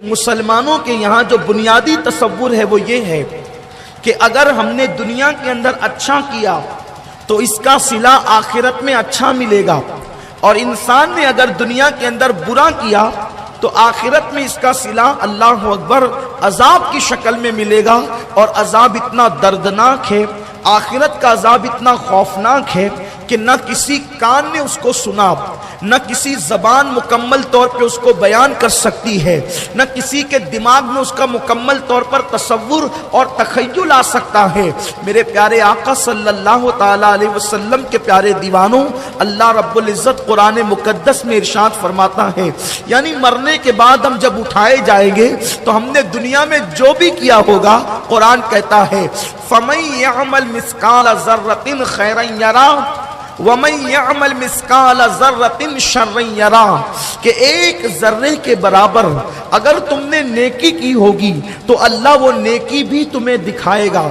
مسلمانوں کے یہاں جو بنیادی تصور ہے وہ یہ ہے کہ اگر ہم نے دنیا کے اندر اچھا کیا تو اس کا صلہ آخرت میں اچھا ملے گا، اور انسان نے اگر دنیا کے اندر برا کیا تو آخرت میں اس کا صلہ اللہ اکبر عذاب کی شکل میں ملے گا، اور عذاب اتنا دردناک ہے، آخرت کا عذاب اتنا خوفناک ہے کہ نہ کسی کان نے اس کو سنا، نہ کسی زبان مکمل طور پہ اس کو بیان کر سکتی ہے، نہ کسی کے دماغ میں اس کا مکمل طور پر تصور اور تخیل آ سکتا ہے۔ میرے پیارے آقا صلی اللہ تعالی علیہ وسلم کے پیارے دیوانوں، اللہ رب العزت قرآن مقدس میں ارشاد فرماتا ہے، یعنی مرنے کے بعد ہم جب اٹھائے جائیں گے تو ہم نے دنیا میں جو بھی کیا ہوگا، قرآن کہتا ہے فَمَن يَعْمَلْ مِثْقَالَ ذَرَّةٍ خَيْرًا يَرَهُ وَمَن يَعْمَلْ مِثْقَالَ ذَرَّةٍ شَرًّا يَرَهُ، کہ ایک ذرے کے برابر اگر تم نے نیکی کی ہوگی تو اللہ وہ نیکی بھی تمہیں دکھائے گا،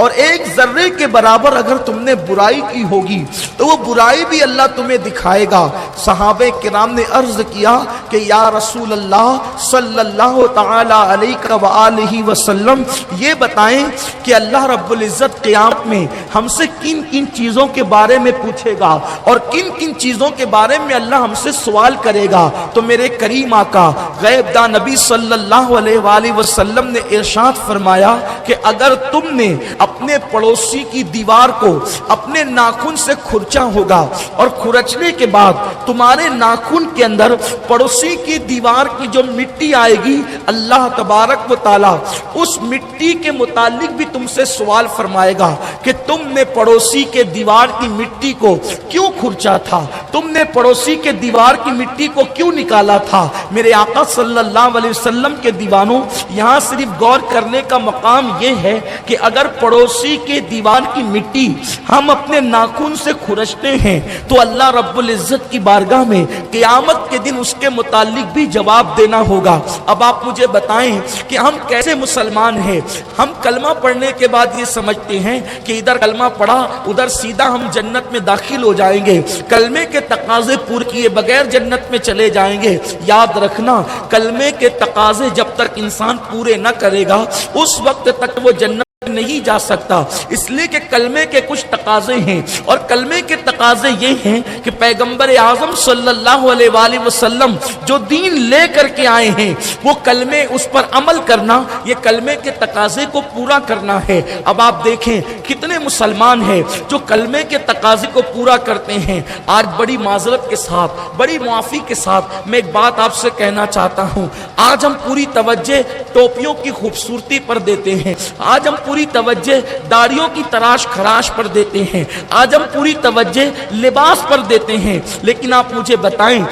اور ایک ذرے کے برابر اگر تم نے برائی کی ہوگی تو وہ برائی بھی اللہ تمہیں دکھائے گا۔ صحابہ کرام نے عرض کیا کہ یا رسول اللہ صلی اللہ تعالی علیہ وآلہ وسلم، یہ بتائیں کہ اللہ رب العزت قیامت میں ہم سے کن کن چیزوں کے بارے میں پوچھے گا اور کن کن چیزوں کے بارے میں اللہ ہم سے سوال کرے گا؟ تو میرے کریم آقا غیب داں نبی صلی اللہ علیہ وآلہ وسلم نے ارشاد فرمایا کہ اگر تم نے اپنے پڑوسی کی دیوار کو اپنے ناخن سے کھرچا ہوگا اور کھرچنے کے بعد تمہارے ناخن کے اندر پڑوسی کی دیوار کی جو مٹی آئے گی، اللہ تبارک و تعالی اس مٹی کے متعلق بھی تم سے سوال فرمائے گا کہ تم نے پڑوسی کے دیوار کی مٹی کو کیوں کھرچا تھا، تم نے پڑوسی کے دیوار کی مٹی کو کیوں نکالا تھا۔ میرے آقا صلی اللہ علیہ وسلم کے دیوانوں، یہاں صرف غور کرنے کا مقام یہ ہے کہ اگر پڑوسی کے دیوار کی مٹی ہم اپنے ناخن سے کھرچتے ہیں تو اللہ رب العزت کی بارگاہ میں قیامت کے دن اس کے متعلق بھی جواب دینا ہوگا۔ اب آپ مجھے بتائیں کہ ہم کیسے مسلمان ہیں؟ ہم کلمہ پڑھنے کے بعد یہ سمجھتے ہیں کہ ادھر کلمہ پڑھا ادھر سیدھا ہم جنت میں داخل ہو جائیں گے، کلمے کے تقاضے پورے کیے بغیر جنت میں چلے جائیں گے۔ یاد رکھنا، کلمے کے تقاضے جب تک انسان پورے نہ کرے گا اس وقت تک وہ جنت نہیں جا سکتا، اس لیے کہ کلمے کے کچھ تقاضے ہیں، اور کلمے کے تقاضے یہ ہیں کہ پیغمبر اعظم صلی اللہ علیہ وآلہ وسلم جو دین لے کر کے آئے ہیں وہ کلمے اس پر عمل کرنا، یہ کلمے کے تقاضے کو پورا کرنا ہے۔ اب آپ دیکھیں کتنے مسلمان ہیں جو کلمے کے تقاضے کو پورا کرتے ہیں۔ آج بڑی معذرت کے ساتھ، بڑی معافی کے ساتھ میں ایک بات آپ سے کہنا چاہتا ہوں، آج ہم پوری توجہ ٹوپیوں کی خوبصورتی پر دیتے ہیں، آج ہم پوری توجہ داڑھیوں کی تراش خراش پر دیتے ہیں، آج ہم پوری توجہ لباس پر دیتے ہیں، لیکن آپ مجھے بتائیں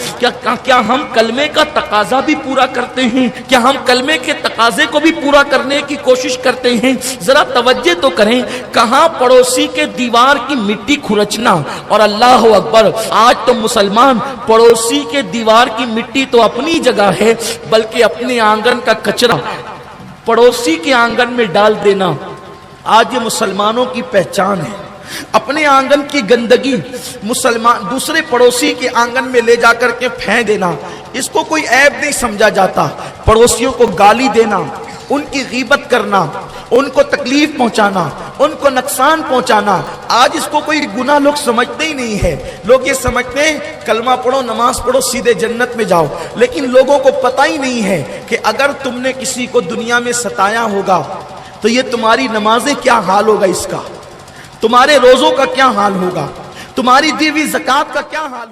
کیا ہم کلمے کا تقاضا بھی پورا کرتے ہیں؟ کیا ہم کلمے کے تقاضے کو بھی پورا کرنے کی کوشش کرتے ہیں؟ ذرا توجہ تو کریں، کہاں پڑوسی کے دیوار کی مٹی کھرچنا، اور اللہ اکبر آج تو مسلمان پڑوسی کے دیوار کی مٹی تو اپنی جگہ ہے، بلکہ اپنے آنگن کا کچرا پڑوسی کے آنگن میں ڈال دینا آج یہ مسلمانوں کی پہچان ہے۔ اپنے آنگن کی گندگی مسلمان دوسرے پڑوسی کے آنگن میں لے جا کر کے پھینک دینا، اس کو کوئی عیب نہیں سمجھا جاتا۔ پڑوسیوں کو گالی دینا، ان کی غیبت کرنا، ان کو تکلیف پہنچانا، ان کو نقصان پہنچانا، آج اس کو کوئی گناہ لوگ سمجھتے ہی نہیں ہے۔ لوگ یہ سمجھتے ہیں کلمہ پڑھو نماز پڑھو سیدھے جنت میں جاؤ، لیکن لوگوں کو پتہ ہی نہیں ہے کہ اگر تم نے کسی کو دنیا میں ستایا ہوگا تو یہ تمہاری نمازیں کیا حال ہوگا، اس کا تمہارے روزوں کا کیا حال ہوگا، تمہاری دی ہوئی زکوٰۃ کا کیا حال ہوگا۔